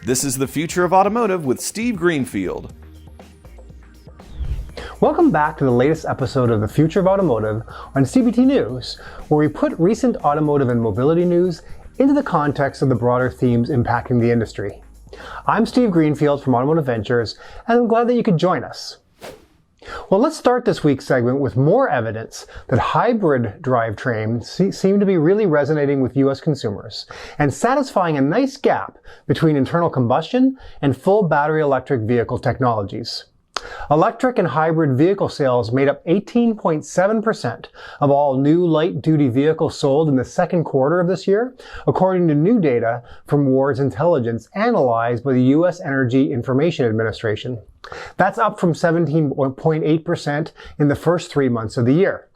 This is the Future of Automotive with Steve Greenfield. Welcome back to the latest episode of the Future of Automotive on CBT News, where we put recent automotive and mobility news into the context of the broader themes impacting the industry. I'm Steve Greenfield from Automotive Ventures, and I'm glad that you could join us. Well, let's start this week's segment with more evidence that hybrid drivetrains seem to be really resonating with U.S. consumers and satisfying a nice gap between internal combustion and full battery electric vehicle technologies. Electric and hybrid vehicle sales made up 18.7% of all new light-duty vehicles sold in the second quarter of this year, according to new data from Ward's Intelligence analyzed by the U.S. Energy Information Administration. That's up from 17.8% in the first 3 months of the year.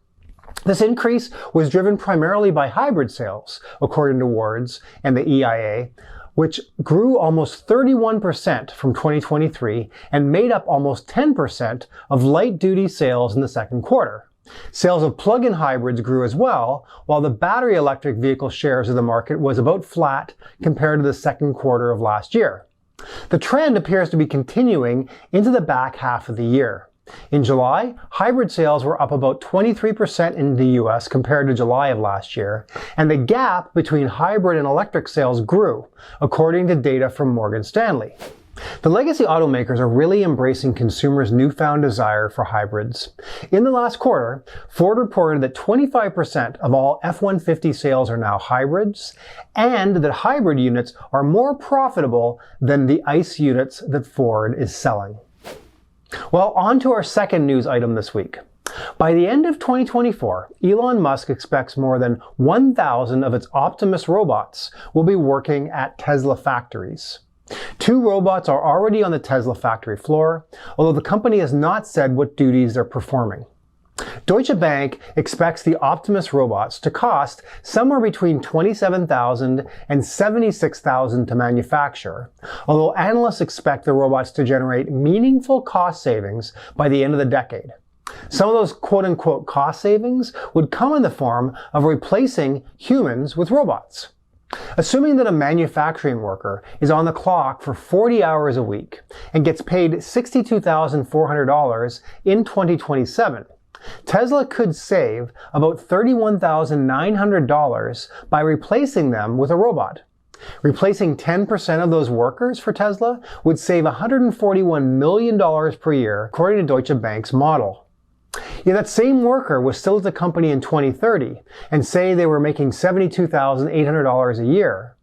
This increase was driven primarily by hybrid sales, according to Ward's and the EIA, which grew almost 31% from 2023 and made up almost 10% of light-duty sales in the second quarter. Sales of plug-in hybrids grew as well, while the battery electric vehicle shares of the market was about flat compared to the second quarter of last year. The trend appears to be continuing into the back half of the year. In July, hybrid sales were up about 23% in the US compared to July of last year, and the gap between hybrid and electric sales grew, according to data from Morgan Stanley. The legacy automakers are really embracing consumers' newfound desire for hybrids. In the last quarter, Ford reported that 25% of all F-150 sales are now hybrids, and that hybrid units are more profitable than the ICE units that Ford is selling. Well, on to our second news item this week. By the end of 2024, Elon Musk expects more than 1,000 of its Optimus robots will be working at Tesla factories. 2 robots are already on the Tesla factory floor, although the company has not said what duties they're performing. Deutsche Bank expects the Optimus robots to cost somewhere between $27,000 and $76,000 to manufacture, although analysts expect the robots to generate meaningful cost savings by the end of the decade. Some of those quote-unquote cost savings would come in the form of replacing humans with robots. Assuming that a manufacturing worker is on the clock for 40 hours a week and gets paid $62,400 in 2027, Tesla could save about $31,900 by replacing them with a robot. Replacing 10% of those workers for Tesla would save $141 million per year, according to Deutsche Bank's model. If that same worker was still at the company in 2030 and say they were making $72,800 a year,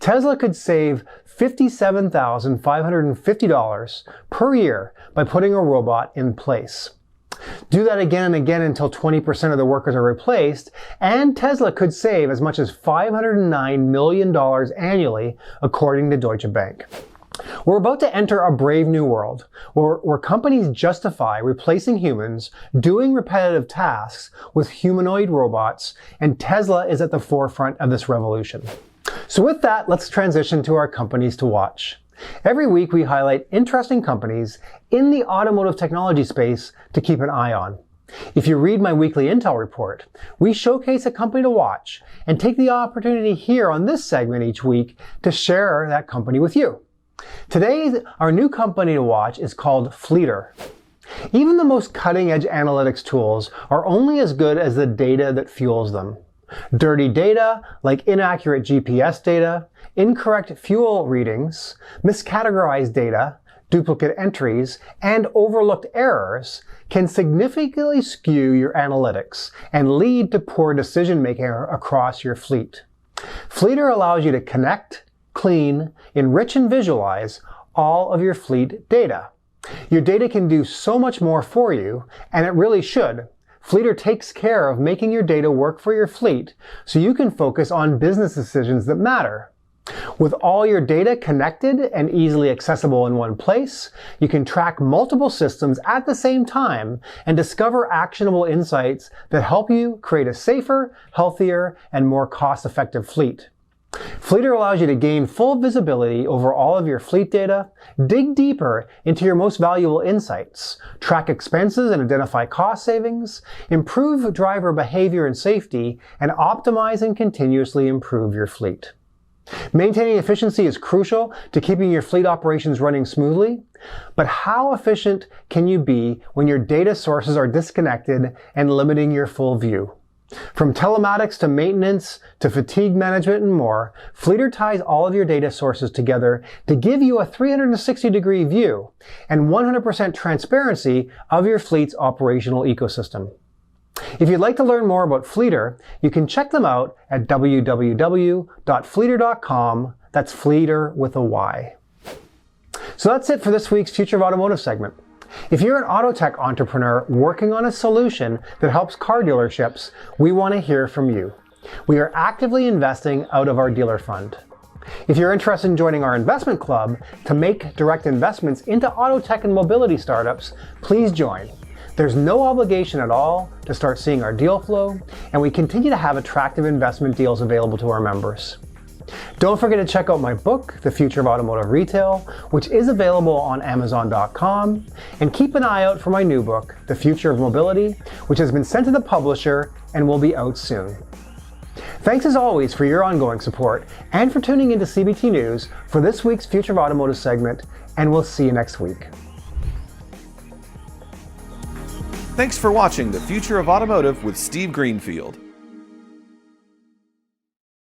Tesla could save $57,550 per year by putting a robot in place. Do that again and again until 20% of the workers are replaced, and Tesla could save as much as $509 million annually, according to Deutsche Bank. We're about to enter a brave new world where companies justify replacing humans doing repetitive tasks with humanoid robots, and Tesla is at the forefront of this revolution. So with that, let's transition to our companies to watch. Every week we highlight interesting companies in the automotive technology space to keep an eye on. If you read my weekly Intel report, we showcase a company to watch and take the opportunity here on this segment each week to share that company with you. Today, our new company to watch is called Fleeter. Even the most cutting-edge analytics tools are only as good as the data that fuels them. Dirty data, like inaccurate GPS data, incorrect fuel readings, miscategorized data, duplicate entries, and overlooked errors can significantly skew your analytics and lead to poor decision-making across your fleet. Fleeter allows you to connect, clean, enrich, and visualize all of your fleet data. Your data can do so much more for you, and it really should. Fleeter takes care of making your data work for your fleet so you can focus on business decisions that matter. With all your data connected and easily accessible in one place, you can track multiple systems at the same time and discover actionable insights that help you create a safer, healthier, and more cost-effective fleet. Fleeter allows you to gain full visibility over all of your fleet data, dig deeper into your most valuable insights, track expenses and identify cost savings, improve driver behavior and safety, and optimize and continuously improve your fleet. Maintaining efficiency is crucial to keeping your fleet operations running smoothly, but how efficient can you be when your data sources are disconnected and limiting your full view? From telematics to maintenance to fatigue management and more, Fleeter ties all of your data sources together to give you a 360-degree view and 100% transparency of your fleet's operational ecosystem. If you'd like to learn more about Fleeter, you can check them out at www.fleeter.com. That's Fleeter with a Y. So that's it for this week's Future of Automotive segment. If you're an auto tech entrepreneur working on a solution that helps car dealerships, we want to hear from you. We are actively investing out of our dealer fund. If you're interested in joining our investment club to make direct investments into auto tech and mobility startups, please join. There's no obligation at all to start seeing our deal flow, and we continue to have attractive investment deals available to our members. Don't forget to check out my book, The Future of Automotive Retail, which is available on Amazon.com, and keep an eye out for my new book, The Future of Mobility, which has been sent to the publisher and will be out soon. Thanks as always for your ongoing support and for tuning into CBT News for this week's Future of Automotive segment, and we'll see you next week. Thanks for watching The Future of Automotive with Steve Greenfield.